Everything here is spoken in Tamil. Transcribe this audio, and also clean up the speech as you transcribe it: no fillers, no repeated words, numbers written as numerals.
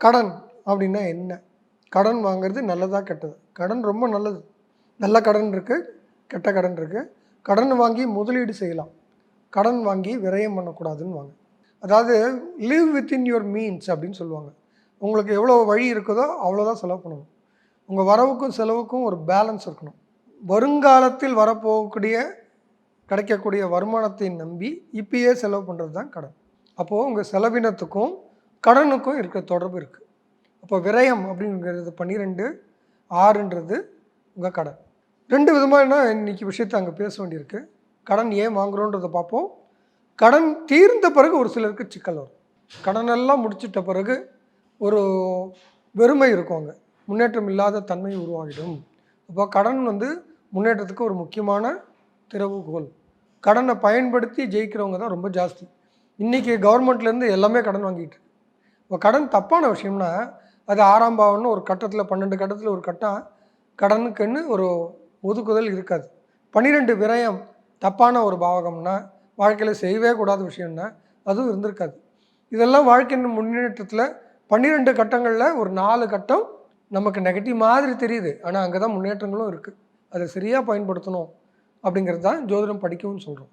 கடன் அப்படின்னா என்ன? கடன் வாங்குறது நல்லதா கெட்டதா? கடன் ரொம்ப நல்லது. நல்ல கடன் இருக்குது, கெட்ட கடன் இருக்குது. கடன் வாங்கி முதலீடு செய்யலாம். கடன் வாங்கி விரயம் பண்ணக்கூடாதுன்னு வாங்க. அதாவது லிவ் வித்தின் யுவர் மீன்ஸ் அப்படின்னு சொல்லுவாங்க. உங்களுக்கு எவ்வளோ வழி இருக்குதோ அவ்வளோதான் செலவு பண்ணணும். உங்கள் வரவுக்கும் செலவுக்கும் ஒரு பேலன்ஸ் இருக்கணும். வருங்காலத்தில் வரப்போகக்கூடிய கிடைக்கக்கூடிய வருமானத்தை நம்பி இப்பயே செலவு பண்ணுறது தான் கடன். அப்போது உங்கள் செலவினத்துக்கும் கடனுக்கும் இருக்க தொடர்பு இருக்குது. அப்போ விரயம் அப்படிங்கிறது 12, 6ன்றது உங்கள் கடன். 2 விதமான இன்றைக்கி விஷயத்தை அங்கே பேச வேண்டியிருக்கு. கடன் ஏன் வாங்குகிறோன்றதை பார்ப்போம். கடன் தீர்ந்த பிறகு ஒரு சிலருக்கு சிக்கல் வரும். கடனெல்லாம் முடிச்சிட்ட பிறகு ஒரு வெறுமை இருக்கும், அங்கே முன்னேற்றம் இல்லாத தன்மை உருவாகிடும். அப்போ கடன் முன்னேற்றத்துக்கு ஒரு முக்கியமான திறவுகோல். கடனை பயன்படுத்தி ஜெயிக்கிறவங்க தான் ரொம்ப ஜாஸ்தி. இன்றைக்கி கவர்மெண்ட்லேருந்து எல்லாமே கடன் வாங்கிட்டு இருக்கு. இப்போ கடன் தப்பான விஷயம்னா அது 6ஆம் பாவம்னு ஒரு கட்டத்தில் 12 கட்டத்தில் ஒரு கட்டம் கடனுக்குன்னு ஒரு ஒதுக்குதல் இருக்காது. 12 விரயம் தப்பான ஒரு பாவகம்னா வாழ்க்கையில் செய்யவே கூடாத விஷயம்னா அதுவும் இருந்திருக்காது. இதெல்லாம் வாழ்க்கையின் முன்னேற்றத்தில் 12 கட்டங்களில் ஒரு 4 கட்டம் நமக்கு நெகட்டிவ் மாதிரி தெரியுது. ஆனால் அங்கே தான் முன்னேற்றங்களும் இருக்குது. அதை சரியாக பயன்படுத்தணும் அப்படிங்கிறது தான் ஜோதிடம் படிக்கவும் சொல்கிறோம்.